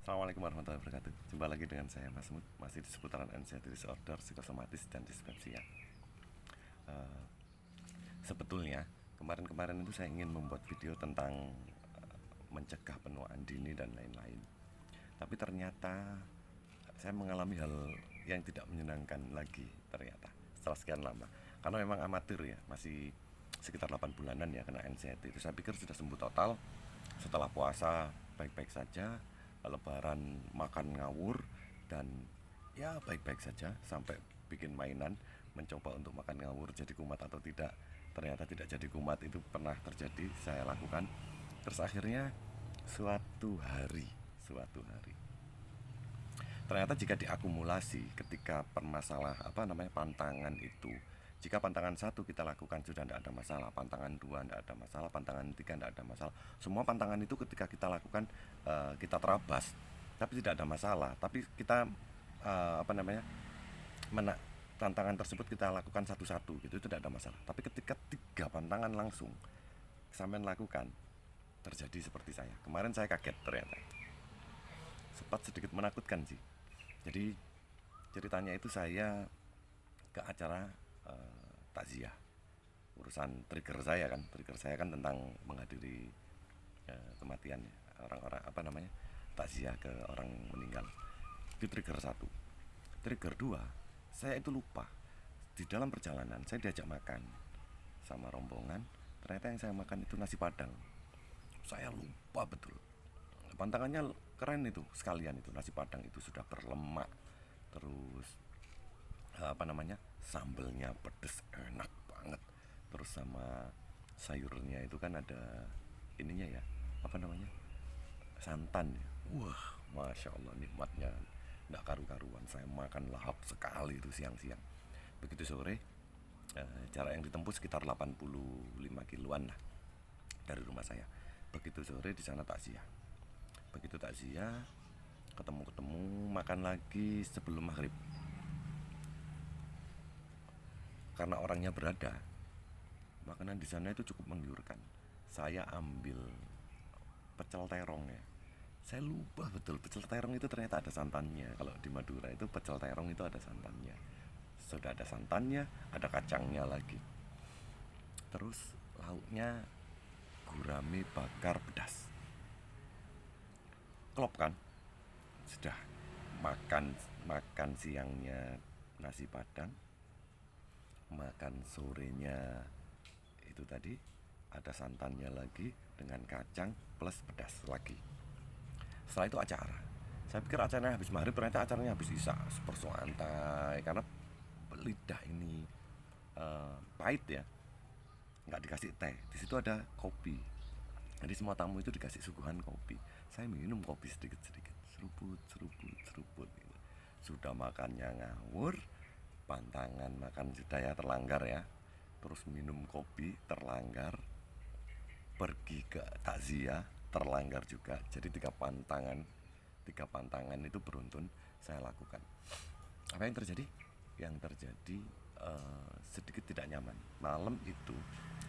Assalamualaikum warahmatullahi wabarakatuh. Jumpa lagi dengan saya Mas Mut, masih di seputaran anxiety disorder, psikosomatis dan dispepsia. Eh, Sebetulnya kemarin-kemarin itu saya ingin membuat video tentang mencegah penuaan dini dan lain-lain. Tapi ternyata saya mengalami hal yang tidak menyenangkan lagi ternyata setelah sekian lama. Karena memang amatir ya, masih sekitar 8 bulanan ya kena anxiety itu. Saya pikir sudah sembuh total. Setelah puasa baik-baik saja, lebaran makan ngawur dan ya baik-baik saja sampai bikin mainan mencoba untuk makan ngawur jadi kumat atau tidak. Ternyata tidak jadi kumat, itu pernah terjadi, saya lakukan. Terus akhirnya suatu hari ternyata jika diakumulasi ketika permasalah pantangan itu, jika pantangan satu kita lakukan sudah tidak ada masalah, pantangan dua tidak ada masalah, pantangan tiga tidak ada masalah, semua pantangan itu ketika kita lakukan kita terabas tapi tidak ada masalah. Tapi kita eh, apa namanya mena- tantangan tersebut kita lakukan satu-satu gitu, itu tidak ada masalah. Tapi ketika tiga pantangan langsung sampai lakukan, terjadi seperti saya kemarin. Saya kaget ternyata, sempat sedikit menakutkan sih. Jadi ceritanya itu saya ke acara takziah, urusan trigger saya kan tentang menghadiri kematian orang-orang, takziah ke orang meninggal. Itu trigger satu. Trigger dua, saya itu lupa di dalam perjalanan saya diajak makan sama rombongan. Ternyata yang saya makan itu nasi padang. Saya lupa betul. Pantangannya keren itu, sekalian itu nasi padang itu sudah berlemak. Terus sambelnya pedes enak banget. Terus sama sayurnya itu kan ada ininya ya, apa namanya, santan ya. Wah, masya Allah, nikmatnya nggak karu-karuan. Saya makan lahap sekali itu siang-siang. Begitu sore, jarak yang ditempuh sekitar 85 kiloan lah dari rumah saya. Begitu sore di sana takziah. Begitu takziah, ketemu makan lagi sebelum maghrib. Karena orangnya berada, makanan di sana itu cukup menggiurkan. Saya ambil pecel terong ya. Saya lupa betul, pecel terong itu ternyata ada santannya. Kalau di Madura itu pecel terong itu ada santannya. Sudah ada santannya, ada kacangnya lagi. Terus lauknya gurame bakar pedas. Klop kan? Sudah makan makan siangnya nasi padang, makan sorenya itu tadi ada santannya lagi dengan kacang plus pedas lagi. Setelah itu acara. Saya pikir acaranya habis maghrib, ternyata acaranya habis isya. Super santai karena lidah ini pahit ya, nggak dikasih teh. Di situ ada kopi. Jadi semua tamu itu dikasih suguhan kopi. Saya minum kopi sedikit-sedikit, seruput, seruput, seruput. Gitu. Sudah makannya ngawur, pantangan makan sudah ya terlanggar ya. Terus minum kopi terlanggar, pergi ke takziah terlanggar juga. Jadi tiga pantangan itu beruntun saya lakukan. Apa yang terjadi? Yang terjadi sedikit tidak nyaman malam itu,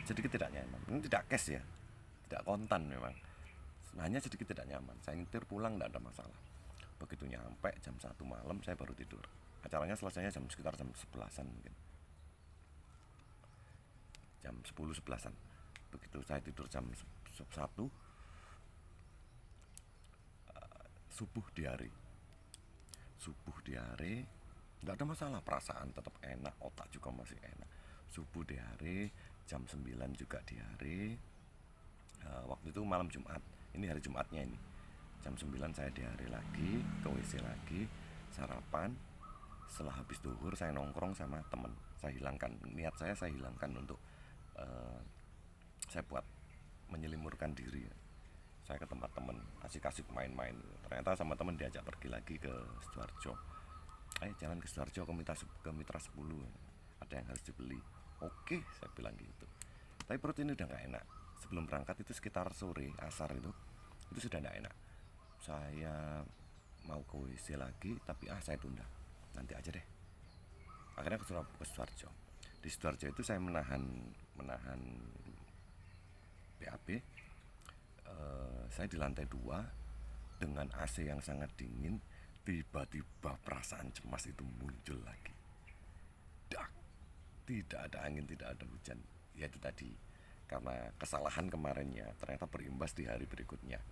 sedikit tidak nyaman. Ini tidak cash ya, tidak kontan memang, hanya sedikit tidak nyaman. Saya nyetir pulang tidak ada masalah. Begitu nyampe jam 1 malam saya baru tidur. Acaranya selesainya sekitar jam 11-an mungkin, jam 10-11an. Begitu saya tidur jam 1, subuh diare, nggak ada masalah, perasaan tetap enak, otak juga masih enak. Subuh diare, jam 9 juga diare. Waktu itu malam Jumat, ini hari Jumatnya ini. Jam 9 saya diare lagi, ke WC lagi, sarapan. Setelah habis duhur saya nongkrong sama temen. Saya hilangkan niat saya hilangkan untuk saya buat menyelimurkan diri. Saya ke tempat temen, asik-asik main-main. Ternyata sama temen diajak pergi lagi ke Sidoarjo. Ayo jalan ke Sidoarjo, ke Mitra 10, ada yang harus dibeli. Oke, saya bilang gitu. Tapi perut ini udah gak enak. Sebelum berangkat itu sekitar sore, asar itu sudah gak enak. Saya mau ke WC lagi, tapi saya tunda, nanti aja deh. Akhirnya ke Sidoarjo. Di Sidoarjo itu saya menahan BAB. Saya di lantai 2, dengan AC yang sangat dingin, tiba-tiba perasaan cemas itu muncul lagi. Dak, tidak ada angin, tidak ada hujan. Ya itu tadi, karena kesalahan kemarinnya ternyata berimbas di hari berikutnya.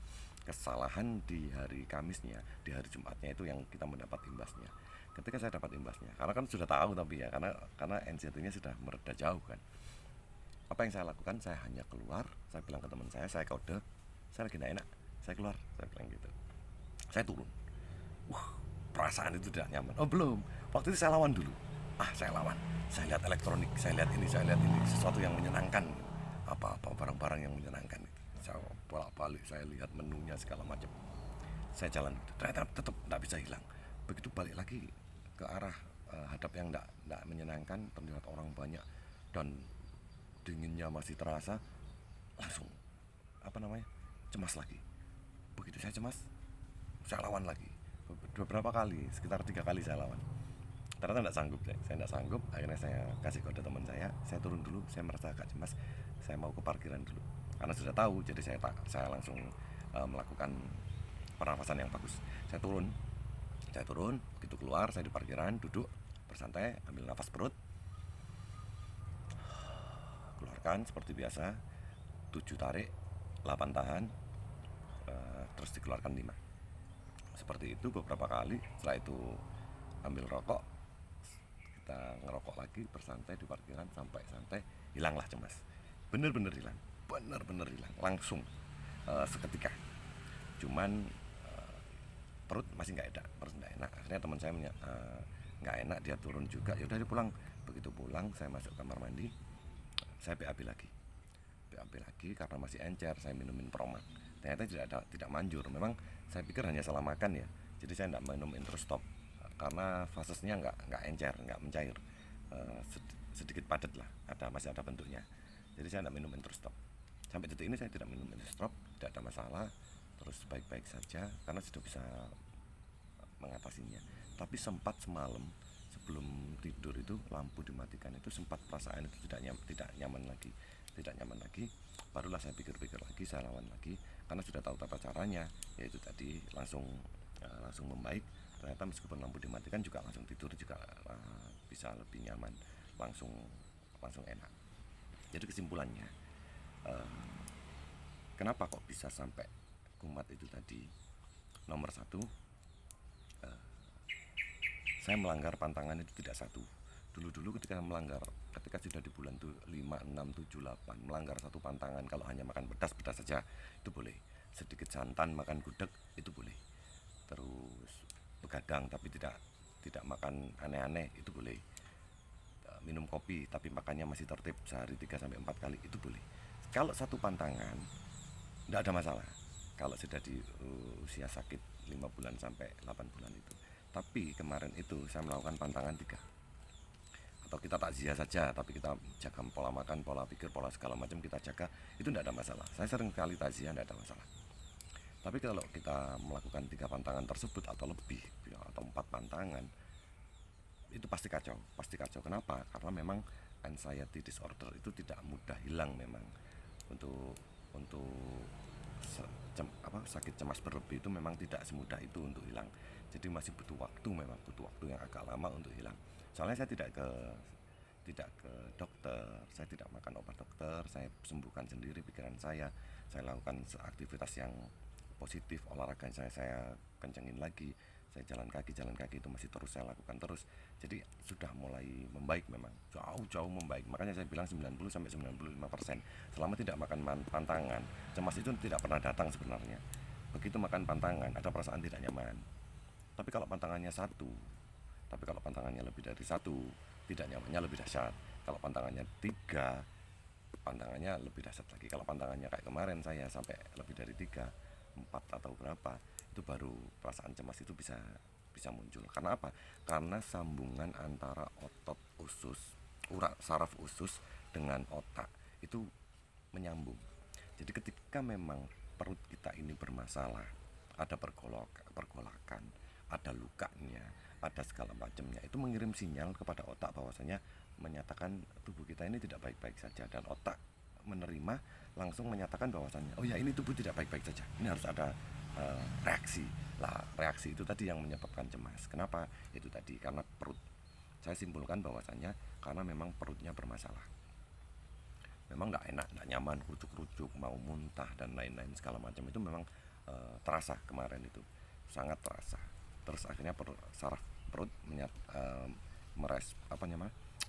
Kesalahan di hari Kamisnya, di hari Jumatnya itu yang kita mendapat imbasnya. Ketika saya dapat imbasnya, karena kan sudah tahu tapi ya, karena NCT-nya sudah mereda jauh kan. Apa yang saya lakukan? Saya hanya keluar, saya bilang ke teman saya kode, saya lagi tidak enak, saya keluar, saya bilang gitu. Saya turun. Perasaan itu tidak nyaman. Oh belum, waktu itu saya lawan dulu. Saya lawan. Saya lihat elektronik, saya lihat ini, sesuatu yang menyenangkan. Apa-apa barang-barang yang menyenangkan. Saya bolak-balik, saya lihat menunya segala macam. Saya jalan, ternyata tetap tidak bisa hilang. Begitu balik lagi ke arah hadap yang tidak menyenangkan, terlihat orang banyak dan dinginnya masih terasa, langsung cemas lagi. Begitu saya cemas, saya lawan lagi beberapa kali, sekitar 3 kali saya lawan. Ternyata tidak sanggup, saya tidak sanggup. Akhirnya saya kasih kode teman saya turun dulu. Saya merasa agak cemas, saya mau ke parkiran dulu karena sudah tahu. Jadi saya langsung melakukan pernafasan yang bagus. Saya turun, begitu keluar saya di parkiran, duduk bersantai, ambil nafas perut, keluarkan seperti biasa, 7 tarik, 8 tahan, terus dikeluarkan 5. Seperti itu beberapa kali. Setelah itu ambil rokok, kita ngerokok lagi, bersantai di parkiran sampai santai, hilanglah cemas. Bener-bener hilang, langsung seketika. Cuman perut masih nggak enak. Akhirnya teman saya nggak enak, dia turun juga. Ya udah dia pulang. Begitu pulang, saya masuk kamar mandi, saya BAB lagi karena masih encer. Saya minumin Promax, ternyata tidak manjur. Memang saya pikir hanya salah makan ya, jadi saya tidak minum Introstop karena fasesnya nggak encer, nggak mencair, sedikit padat lah, masih ada bentuknya. Jadi saya tidak minum Introstop. Sampai detik ini saya tidak minum Introstop, tidak ada masalah, terus baik-baik saja karena sudah bisa mengatasinya. Tapi sempat semalam sebelum tidur itu lampu dimatikan, itu sempat perasaan itu tidak nyaman lagi. Barulah saya pikir-pikir lagi, saya lawan lagi karena sudah tahu tata caranya, yaitu tadi langsung membaik. Ternyata meskipun lampu dimatikan juga langsung tidur juga bisa lebih nyaman, langsung enak. Jadi kesimpulannya, kenapa kok bisa sampai kumat itu tadi? Nomor satu, saya melanggar pantangan itu tidak satu. Dulu ketika sudah di bulan 5, 6, 7, 8, melanggar satu pantangan, kalau hanya makan pedas saja itu boleh. Sedikit santan, makan gudeg itu boleh. Terus begadang tapi tidak makan aneh-aneh itu boleh. Minum kopi tapi makannya masih tertib sehari 3-4 kali itu boleh. Kalau satu pantangan tidak ada masalah. Kalau sudah di usia sakit 5 bulan sampai 8 bulan itu. Tapi kemarin itu saya melakukan pantangan 3. Atau kita takziah saja, tapi kita jaga pola makan, pola pikir, pola segala macam kita jaga, itu tidak ada masalah. Saya sering kali takziah, tidak ada masalah. Tapi kalau kita melakukan 3 pantangan tersebut atau lebih, atau 4 pantangan, itu pasti kacau. Kenapa? Karena memang anxiety disorder itu tidak mudah hilang memang. Untuk sakit cemas berlebih itu memang tidak semudah itu untuk hilang. Jadi masih butuh waktu yang agak lama untuk hilang. Soalnya saya tidak ke dokter, saya tidak makan obat dokter, saya sembuhkan sendiri pikiran saya lakukan aktivitas yang positif, olahraga saya kencengin lagi, saya jalan kaki itu masih terus saya lakukan terus. Jadi sudah mulai membaik, memang jauh membaik. Makanya saya bilang 90-95%. Selama tidak makan pantangan, cemas itu tidak pernah datang sebenarnya. Begitu makan pantangan ada perasaan tidak nyaman. Tapi kalau pantangannya lebih dari 1, tidak nyamannya lebih dahsyat. Kalau pantangannya 3, pantangannya lebih dahsyat lagi. Kalau pantangannya kayak kemarin saya sampai lebih dari 3, 4 atau berapa, itu baru perasaan cemas itu bisa muncul. Karena apa? Karena sambungan antara otot usus, saraf usus dengan otak itu menyambung. Jadi ketika memang perut kita ini bermasalah, ada pergolakan, ada lukanya, ada segala macamnya, itu mengirim sinyal kepada otak bahwasanya menyatakan tubuh kita ini tidak baik-baik saja, dan otak menerima langsung menyatakan bahwasanya oh ya, ini tubuh tidak baik-baik saja, ini harus ada reaksi. Lah reaksi itu tadi yang menyebabkan cemas. Kenapa? Itu tadi karena perut. Saya simpulkan bahwasannya karena memang perutnya bermasalah. Memang nggak enak, nggak nyaman, kerucuk-kerucuk, mau muntah dan lain-lain segala macam itu memang terasa kemarin itu, sangat terasa. Terus akhirnya saraf perut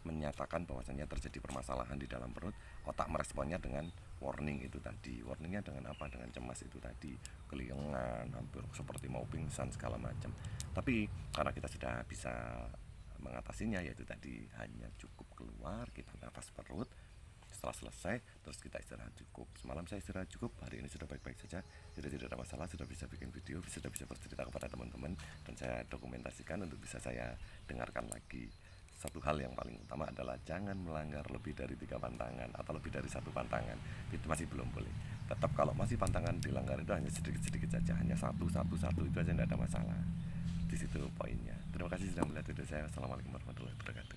menyatakan bahwasannya terjadi permasalahan di dalam perut. Otak meresponnya dengan warning itu tadi. Warningnya dengan apa? Dengan cemas itu tadi, keliengan, hampir seperti mau pingsan segala macam. Tapi karena kita sudah bisa mengatasinya, yaitu tadi hanya cukup keluar, kita nafas perut. Setelah selesai, terus kita istirahat cukup. Semalam saya istirahat cukup, hari ini sudah baik-baik saja, sudah tidak ada masalah, sudah bisa bikin video, sudah bisa bercerita kepada teman-teman, dan saya dokumentasikan untuk bisa saya dengarkan lagi. Satu hal yang paling utama adalah jangan melanggar lebih dari 3 pantangan atau lebih dari 1 pantangan. Itu masih belum boleh. Tetap kalau masih pantangan dilanggar itu hanya sedikit-sedikit saja, hanya satu itu aja tidak ada masalah. Di situ poinnya. Terima kasih sudah melihat video saya. Assalamualaikum warahmatullahi wabarakatuh.